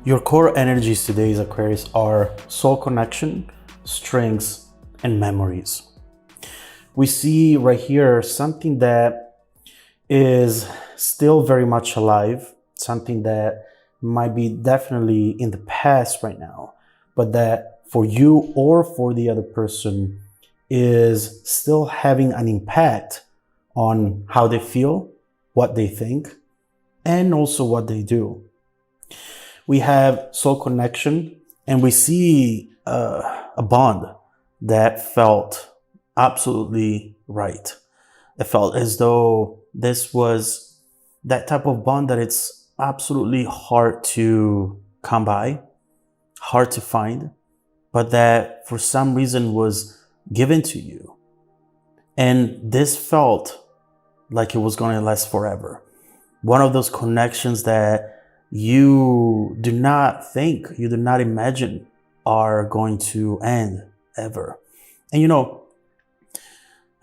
Your core energies today, Aquarius, are soul connection, strengths, and memories. We see right here something that is still very much alive, something that might be definitely in the past right now, but that for you or for the other person is still having an impact on how they feel, what they think, and also what they do. We have soul connection, and we see a bond that felt absolutely right. It felt as though this was that type of bond that it's absolutely hard to come by, hard to find, but that for some reason was given to you. And this felt like it was going to last forever. One of those connections that you do not think, you do not imagine are going to end ever. And you know,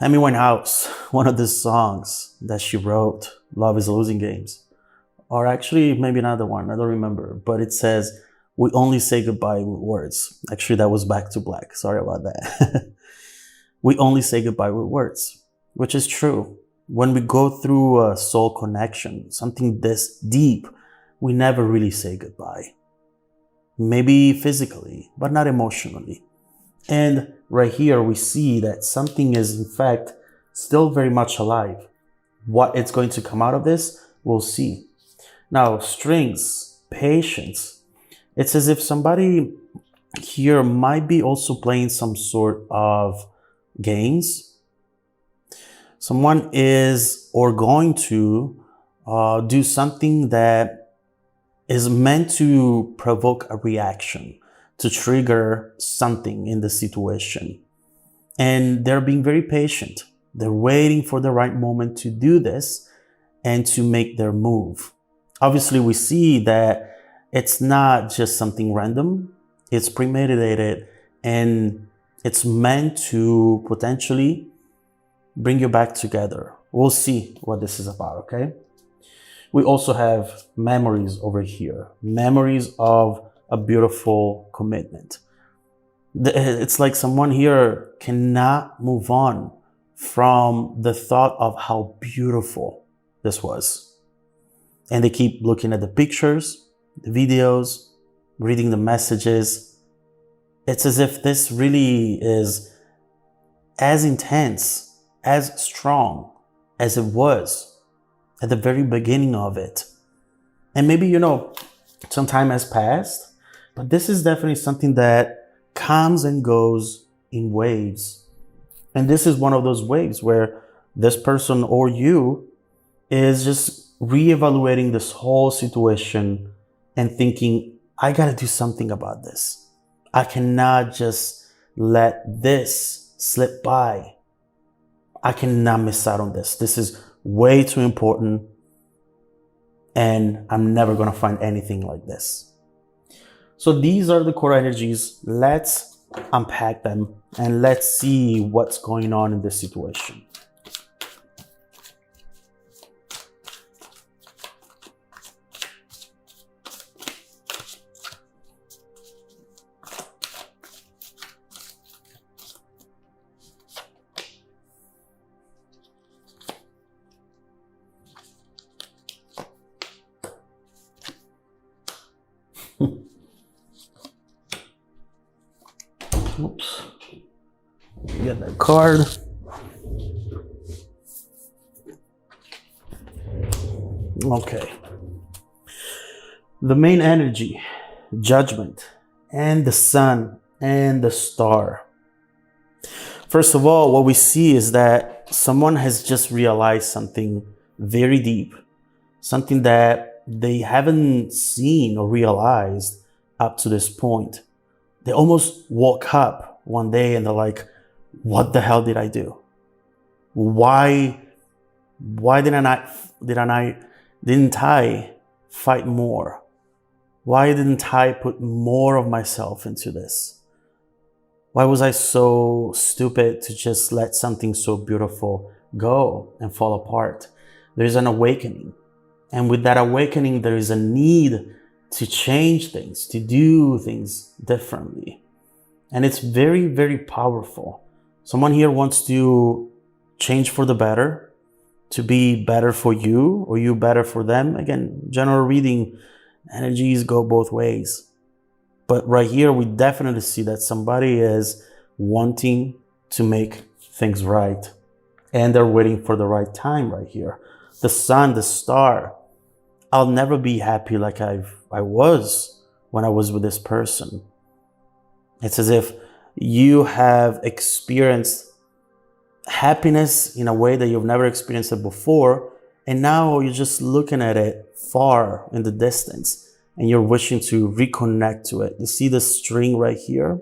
Amy Winehouse, one of the songs that she wrote, Love is Losing Games, or actually maybe another one, I don't remember, but it says, we only say goodbye with words. Actually, that was Back to Black. Sorry about that. We only say goodbye with words, which is true. When we go through a soul connection, something this deep, we never really say goodbye. Maybe physically, but not emotionally. And right here, we see that something is in fact still very much alive. What it's going to come out of this, we'll see. Now, strings, patience. It's as if somebody here might be also playing some sort of games. Someone is or going to do something that is meant to provoke a reaction, to trigger something in the situation. And they're being very patient. They're waiting for the right moment to do this and to make their move. Obviously, we see that it's not just something random. It's premeditated and it's meant to potentially bring you back together. We'll see what this is about, okay? We also have memories over here, memories of a beautiful commitment. It's like someone here cannot move on from the thought of how beautiful this was. And they keep looking at the pictures, the videos, reading the messages. It's as if this really is as intense, as strong as it was at the very beginning of it. And maybe, you know, some time has passed, but this is definitely something that comes and goes in waves. And this is one of those waves where this person or you is just reevaluating this whole situation and thinking, I gotta do something about this. I cannot just let this slip by. I cannot miss out on this. This is way too important, and I'm never going to find anything like this. So these are the core energies. Let's unpack them and let's see what's going on in this situation. Oops. Get that card. Okay. The main energy, judgment, and the sun and the star. First of all, what we see is that someone has just realized something very deep, something that they haven't seen or realized up to this point. They almost woke up one day and they're like, what the hell did I do? Why didn't I fight more? Why didn't I put more of myself into this? Why was I so stupid to just let something so beautiful go and fall apart? There's an awakening. And with that awakening, there is a need to change things, to do things differently. And it's very, very powerful. Someone here wants to change for the better, to be better for you or you better for them. Again, general reading, energies go both ways. But right here, we definitely see that somebody is wanting to make things right. And they're waiting for the right time right here. The sun, the star. I'll never be happy like I was when I was with this person. It's as if you have experienced happiness in a way that you've never experienced it before. And now you're just looking at it far in the distance and you're wishing to reconnect to it. You see the string right here?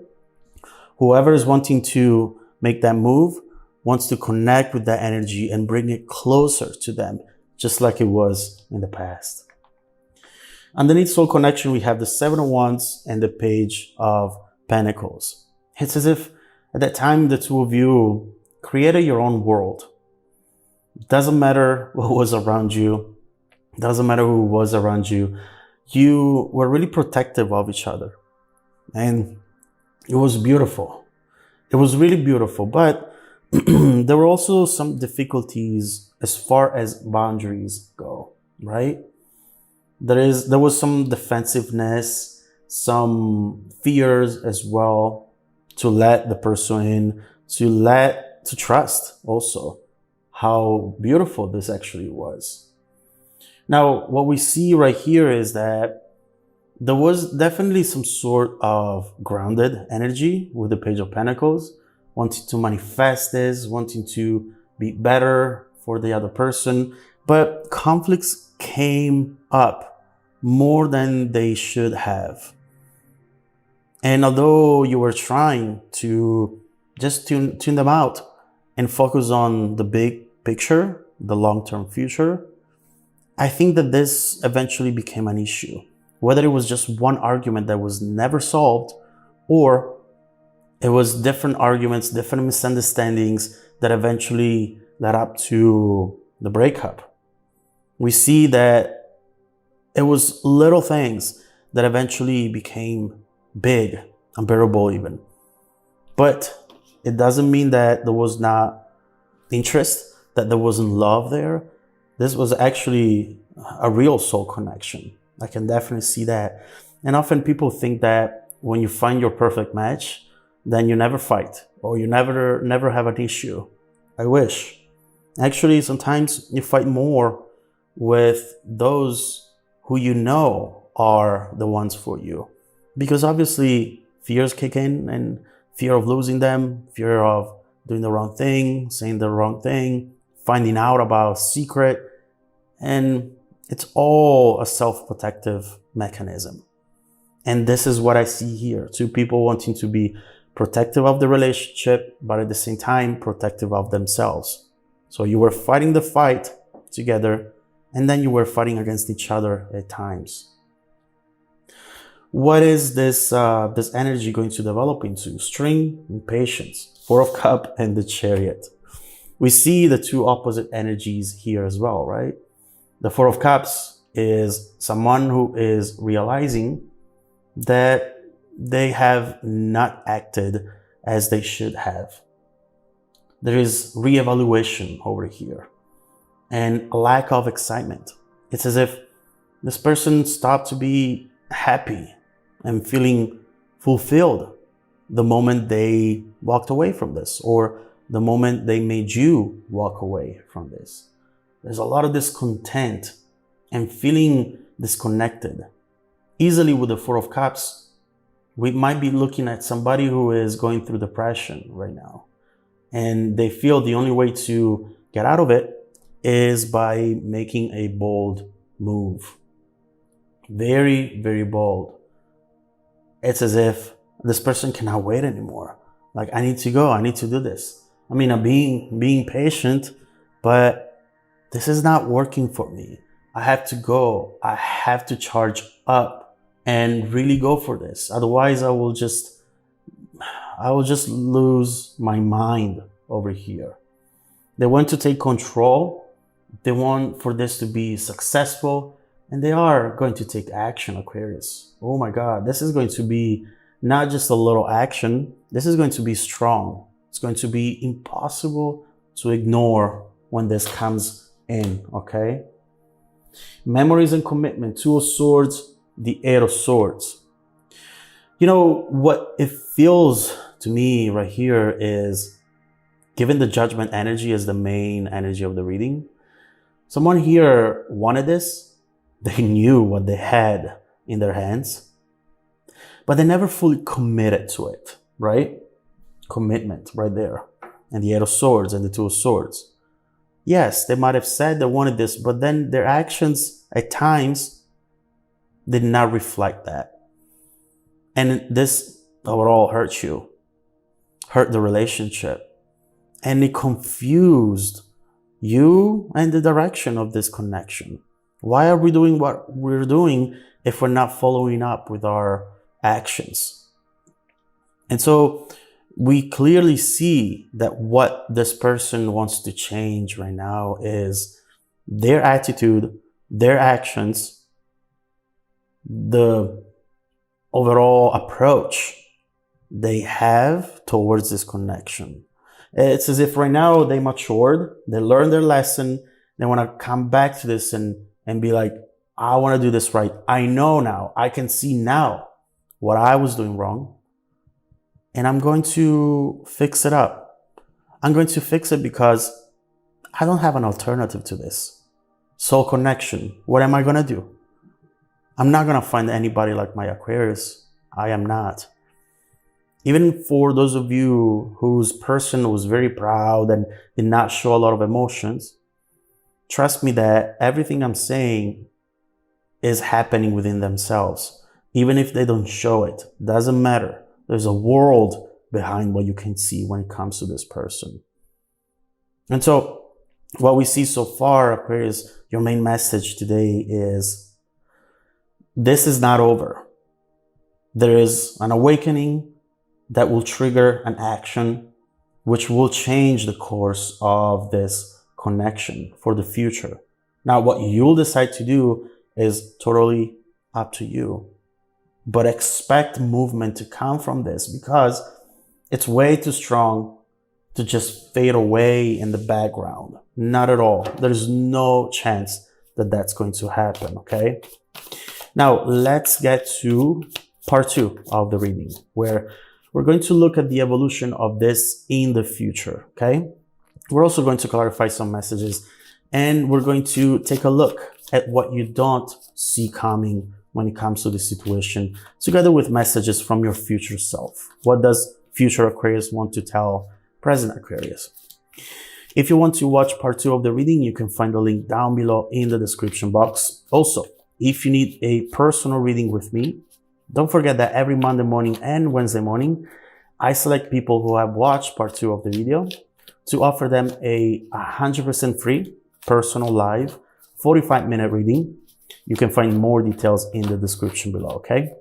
Whoever is wanting to make that move wants to connect with that energy and bring it closer to them, just like it was in the past. Underneath soul connection, we have the Seven of Wands and the Page of Pentacles. It's as if at that time, the two of you created your own world. It doesn't matter what was around you. It doesn't matter who was around you. You were really protective of each other. And it was beautiful. It was really beautiful. But there were also some difficulties as far as boundaries go, right? There was some defensiveness, some fears as well, to let the person in, to trust also how beautiful this actually was. Now, what we see right here is that there was definitely some sort of grounded energy with the Page of Pentacles, wanting to manifest this, wanting to be better for the other person, but conflicts came up more than they should have. And although you were trying to just tune them out and focus on the big picture, the long-term future, I think that this eventually became an issue. Whether it was just one argument that was never solved, or it was different arguments, different misunderstandings that eventually led up to the breakup. We see that it was little things that eventually became big, unbearable even. But it doesn't mean that there was not interest, that there wasn't love there. This was actually a real soul connection. I can definitely see that. And often people think that when you find your perfect match, then you never fight or you never have an issue. I wish. Actually, sometimes you fight more with those who you know are the ones for you. Because obviously fears kick in, and fear of losing them, fear of doing the wrong thing, saying the wrong thing, finding out about a secret. And it's all a self-protective mechanism. And this is what I see here. Two people wanting to be protective of the relationship, but at the same time, protective of themselves. So you were fighting the fight together, and then you were fighting against each other at times. What is this energy going to develop into? String and patience, Four of Cups and the Chariot. We see the two opposite energies here as well, right? The Four of Cups is someone who is realizing that they have not acted as they should have. There is reevaluation over here and a lack of excitement. It's as if this person stopped to be happy and feeling fulfilled the moment they walked away from this, or the moment they made you walk away from this. There's a lot of discontent and feeling disconnected. Easily with the Four of Cups, we might be looking at somebody who is going through depression right now. And they feel the only way to get out of it is by making a bold move. Very, very bold. It's as if this person cannot wait anymore. Like, I need to go, I need to do this. I mean, I'm being patient, but this is not working for me. I have to go. I have to charge up and really go for this. Otherwise, I will just lose my mind over here. They want to take control. They want for this to be successful. And they are going to take action, Aquarius. Oh my God, this is going to be not just a little action. This is going to be strong. It's going to be impossible to ignore when this comes in, okay? Memories and commitment, Two of Swords, the Eight of Swords. You know, what it feels to me right here is, given the Judgment energy as the main energy of the reading, someone here wanted this. They knew what they had in their hands, but they never fully committed to it, right? Commitment right there. And the Eight of Swords and the Two of Swords. Yes, they might have said they wanted this, but then their actions at times did not reflect that. And this overall hurt you, hurt the relationship, and it confused you and the direction of this connection. Why are we doing what we're doing if we're not following up with our actions? And so we clearly see that what this person wants to change right now is their attitude, their actions, the overall approach they have towards this connection. It's as if right now they matured, they learned their lesson, they want to come back to this and be like, I want to do this right. I know now, I can see now what I was doing wrong, and I'm going to fix it up. I'm going to fix it because I don't have an alternative to this. Soul connection, what am I going to do? I'm not going to find anybody like my Aquarius. I am not. Even for those of you whose person was very proud and did not show a lot of emotions, trust me that everything I'm saying is happening within themselves. Even if they don't show it, doesn't matter. There's a world behind what you can see when it comes to this person. And so what we see so far, Aquarius, your main message today is, this is not over. There is an awakening that will trigger an action which will change the course of this connection for the future. Now, what you'll decide to do is totally up to you. But expect movement to come from this, because it's way too strong to just fade away in the background. Not at all. There's no chance that that's going to happen, okay? Now, let's get to part 2 of the reading, where we're going to look at the evolution of this in the future, okay? We're also going to clarify some messages, and we're going to take a look at what you don't see coming when it comes to the situation, together with messages from your future self. What does future Aquarius want to tell present Aquarius? If you want to watch part 2 of the reading, you can find the link down below in the description box. Also, if you need a personal reading with me, don't forget that every Monday morning and Wednesday morning, I select people who have watched part 2 of the video to offer them a 100% free, personal, live, 45-minute reading. You can find more details in the description below, okay?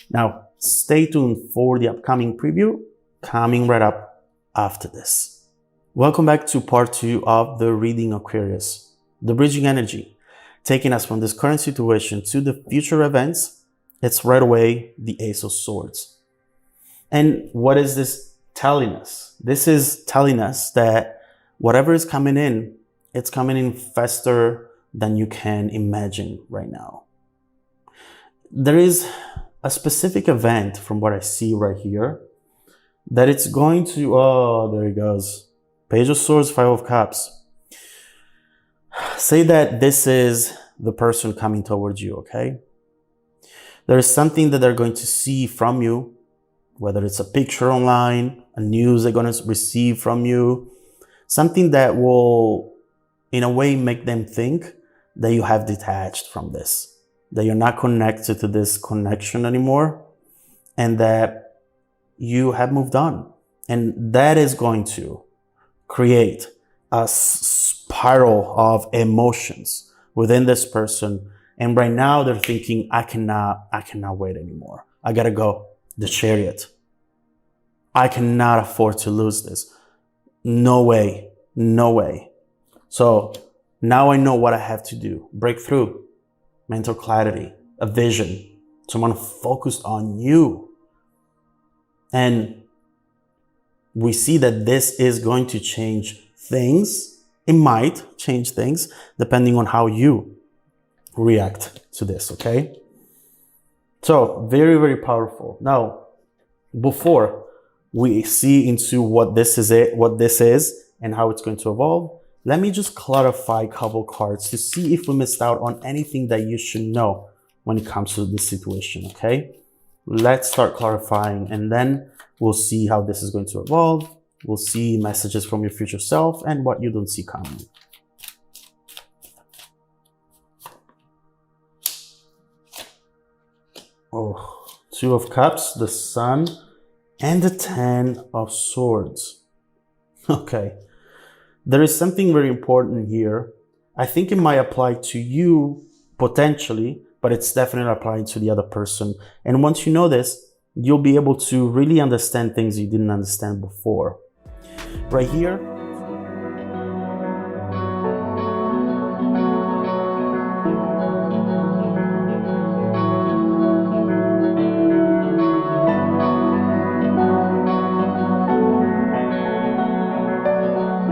Now, stay tuned for the upcoming preview coming right up after this. Welcome back to part 2 of the reading, Aquarius. The bridging energy, taking us from this current situation to the future events. It's right away the Ace of Swords. And what is this telling us? This is telling us that whatever is coming in, it's coming in faster than you can imagine right now. There is a specific event from what I see right here that it's going to, oh, there it goes. Page of Swords, Five of Cups. Say that this is the person coming towards you, okay? There is something that they're going to see from you, whether it's a picture online, a news they're going to receive from you, something that will, in a way, make them think that you have detached from this, that you're not connected to this connection anymore, and that you have moved on. And that is going to create a spiral of emotions within this person. And right now they're thinking, I cannot wait anymore. I gotta go. The Chariot. I cannot afford to lose this. No way. No way. So now I know what I have to do. Break through. mental clarity, a vision, someone focused on you. And we see that this is going to change things. It might change things depending on how you react to this, okay? So very, very powerful. Now, before we see into what this is and how it's going to evolve, let me just clarify a couple cards to see if we missed out on anything that you should know when it comes to this situation, okay? Let's start clarifying, and then we'll see how this is going to evolve. We'll see messages from your future self and what you don't see coming. Oh, Two of Cups, the Sun, and the Ten of Swords. Okay, there is something very important here. I think it might apply to you potentially, but it's definitely applying to the other person. And once you know this, you'll be able to really understand things you didn't understand before. Right here,